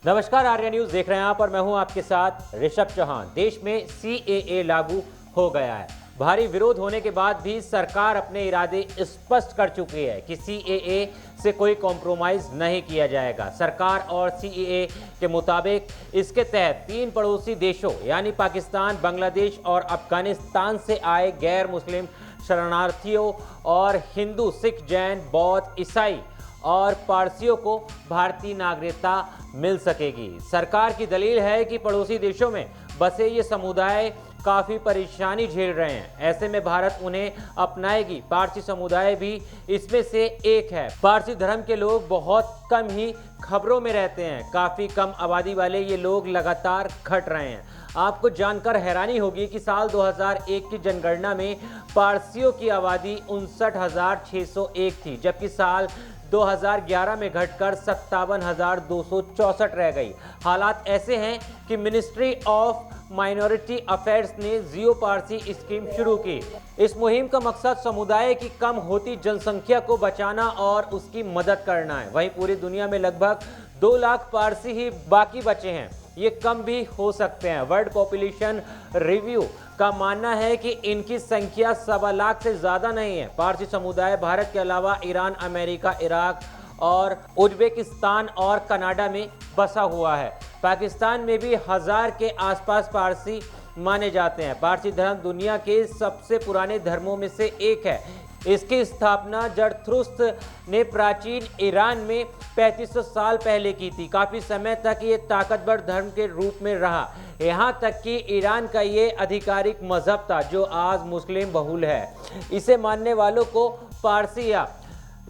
नमस्कार, आर्या न्यूज देख रहे हैं आप और मैं हूं आपके साथ ऋषभ चौहान। देश में CAA लागू हो गया है। भारी विरोध होने के बाद भी सरकार अपने इरादे स्पष्ट कर चुकी है कि CAA से कोई कॉम्प्रोमाइज नहीं किया जाएगा। सरकार और CAA के मुताबिक इसके तहत 3 पड़ोसी देशों यानी पाकिस्तान, बांग्लादेश और अफगानिस्तान से आए गैर मुस्लिम शरणार्थियों और हिंदू, सिख, जैन, बौद्ध, ईसाई और पारसियों को भारतीय नागरिकता मिल सकेगी। सरकार की दलील है कि पड़ोसी देशों में बसे ये समुदाय काफ़ी परेशानी झेल रहे हैं, ऐसे में भारत उन्हें अपनाएगी। पारसी समुदाय भी इसमें से एक है। पारसी धर्म के लोग बहुत कम ही खबरों में रहते हैं। काफ़ी कम आबादी वाले ये लोग लगातार घट रहे हैं। आपको जानकर हैरानी होगी कि साल 2001 की जनगणना में पारसियों की आबादी 59,601 थी, जबकि साल 2011 में घटकर 57,264 रह गई। हालात ऐसे हैं कि मिनिस्ट्री ऑफ माइनॉरिटी अफेयर्स ने जियो पारसी स्कीम शुरू की। इस मुहिम का मकसद समुदाय की कम होती जनसंख्या को बचाना और उसकी मदद करना है। वहीं पूरी दुनिया में लगभग 2 लाख पारसी ही बाकी बचे हैं। ये कम भी हो सकते हैं। वर्ल्ड पॉपुलेशन रिव्यू का मानना है कि इनकी संख्या 1.25 लाख से ज़्यादा नहीं है। पारसी समुदाय भारत के अलावा ईरान, अमेरिका, इराक और उज्बेकिस्तान और कनाडा में बसा हुआ है। पाकिस्तान में भी 1000 के आसपास पारसी माने जाते हैं। पारसी धर्म दुनिया के सबसे पुराने धर्मों में से एक है। इसकी स्थापना जरथुस्त्र ने प्राचीन ईरान में 3500 साल पहले की थी। काफ़ी समय तक ये ताकतवर धर्म के रूप में रहा, यहाँ तक कि ईरान का ये आधिकारिक मजहब था जो आज मुस्लिम बहुल है। इसे मानने वालों को पारसी या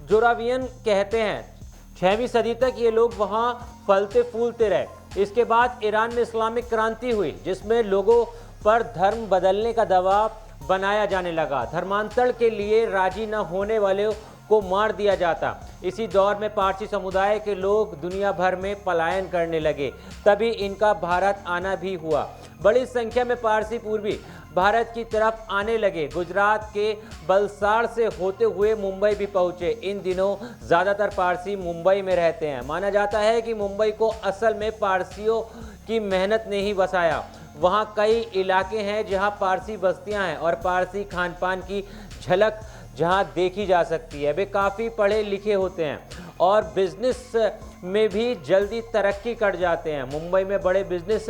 जोरावियन कहते हैं। 6वीं सदी तक ये लोग वहाँ फलते फूलते रहे। इसके बाद ईरान में इस्लामिक क्रांति हुई, जिसमें लोगों पर धर्म बदलने का दबाव बनाया जाने लगा। धर्मांतरण के लिए राजी न होने वाले को मार दिया जाता। इसी दौर में पारसी समुदाय के लोग दुनिया भर में पलायन करने लगे, तभी इनका भारत आना भी हुआ। बड़ी संख्या में पारसी पूर्वी भारत की तरफ आने लगे। गुजरात के वलसाड़ से होते हुए मुंबई भी पहुंचे। इन दिनों ज़्यादातर पारसी मुंबई में रहते हैं। माना जाता है कि मुंबई को असल में पारसियों की मेहनत ने ही बसाया। वहाँ कई इलाके हैं जहाँ पारसी बस्तियाँ हैं और पारसी खान पान की झलक जहाँ देखी जा सकती है। वे काफ़ी पढ़े लिखे होते हैं और बिजनेस में भी जल्दी तरक्की कर जाते हैं। मुंबई में बड़े बिजनेस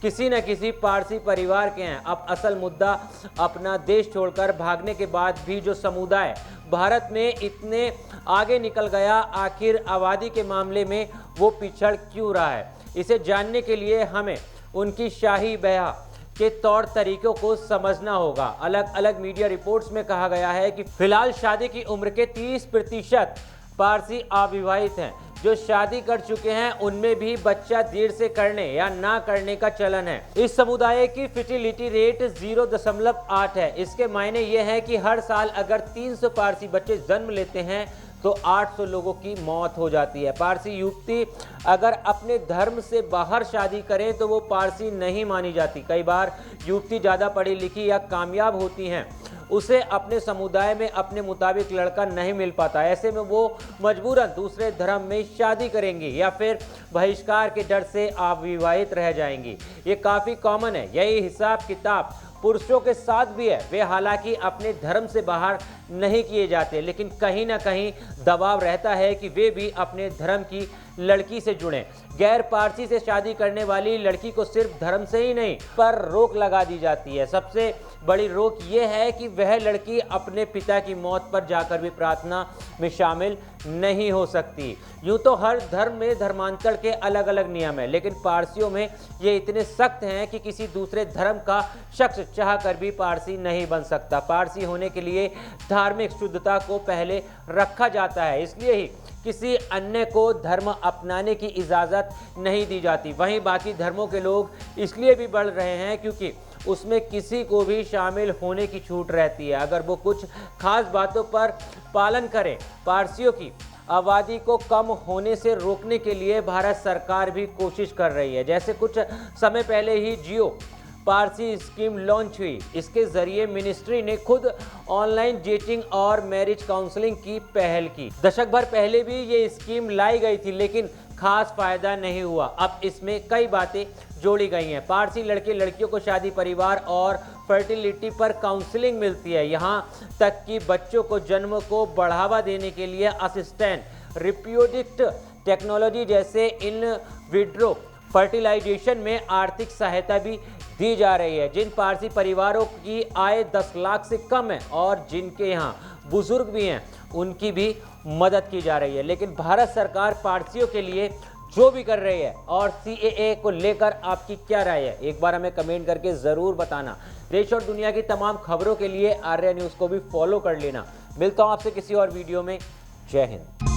किसी न किसी पारसी परिवार के हैं। अब असल मुद्दा अपना देश छोड़कर भागने के बाद भी जो समुदाय भारत में इतने आगे निकल गया, आखिर आबादी के मामले में वो पिछड़ क्यों रहा है? इसे जानने के लिए हमें उनकी शाही ब्याह के तौर तरीकों को समझना होगा। अलग अलग मीडिया रिपोर्ट्स में कहा गया है कि फिलहाल शादी की उम्र के 30% पारसी अविवाहित हैं। जो शादी कर चुके हैं उनमें भी बच्चा देर से करने या ना करने का चलन है। इस समुदाय की फर्टिलिटी रेट 0.8 है। इसके मायने ये है कि हर साल अगर 300 पारसी बच्चे जन्म लेते हैं तो 800 लोगों की मौत हो जाती है। पारसी युवती अगर अपने धर्म से बाहर शादी करें तो वो पारसी नहीं मानी जाती। कई बार युवती ज़्यादा पढ़ी लिखी या कामयाब होती हैं, उसे अपने समुदाय में अपने मुताबिक लड़का नहीं मिल पाता। ऐसे में वो मजबूरन दूसरे धर्म में शादी करेंगी या फिर बहिष्कार के डर से अविवाहित रह जाएंगी। ये काफ़ी कॉमन है। यही हिसाब किताब पुरुषों के साथ भी है। वे हालांकि अपने धर्म से बाहर नहीं किए जाते, लेकिन कहीं ना कहीं दबाव रहता है कि वे भी अपने धर्म की लड़की से जुड़ें। गैर पारसी से शादी करने वाली लड़की को सिर्फ धर्म से ही नहीं पर रोक लगा दी जाती है। सबसे बड़ी रोक ये है कि वह लड़की अपने पिता की मौत पर जाकर भी प्रार्थना में शामिल नहीं हो सकती। यूँ तो हर धर्म में धर्मांतरण के अलग अलग नियम हैं, लेकिन पारसियों में ये इतने सख्त हैं कि किसी दूसरे धर्म का शख्स चाह कर भी पारसी नहीं बन सकता। पारसी होने के लिए धार्मिक शुद्धता को पहले रखा जाता है, इसलिए ही किसी अन्य को धर्म अपनाने की इजाज़त नहीं दी जाती। वहीं बाकी धर्मों के लोग इसलिए भी बढ़ रहे हैं क्योंकि उसमें किसी को भी शामिल होने की छूट रहती है अगर वो कुछ खास बातों पर पालन करें। पारसियों की आबादी को कम होने से रोकने के लिए भारत सरकार भी कोशिश कर रही है। जैसे कुछ समय पहले ही जियो पारसी स्कीम लॉन्च हुई। इसके जरिए मिनिस्ट्री ने खुद ऑनलाइन डेटिंग और मैरिज काउंसलिंग की पहल की। दशक भर पहले भी ये स्कीम लाई गई थी, लेकिन खास फायदा नहीं हुआ। अब इसमें कई बातें जोड़ी गई हैं। पारसी लड़के लड़कियों को शादी, परिवार और फर्टिलिटी पर काउंसलिंग मिलती है। यहाँ तक कि बच्चों को जन्म को बढ़ावा देने के लिए असिस्टेंट रिप्रोडक्टिव टेक्नोलॉजी जैसे इन विट्रो फर्टिलाइजेशन में आर्थिक सहायता भी दी जा रही है। जिन पारसी परिवारों की आय 10 लाख से कम है और जिनके यहाँ बुजुर्ग भी हैं, उनकी भी मदद की जा रही है। लेकिन भारत सरकार पारसियों के लिए जो भी कर रही है और CAA को लेकर आपकी क्या राय है, एक बार हमें कमेंट करके ज़रूर बताना। देश और दुनिया की तमाम खबरों के लिए आर्या न्यूज़ को भी फॉलो कर लेना। मिलता हूँ आपसे किसी और वीडियो में। जय हिंद।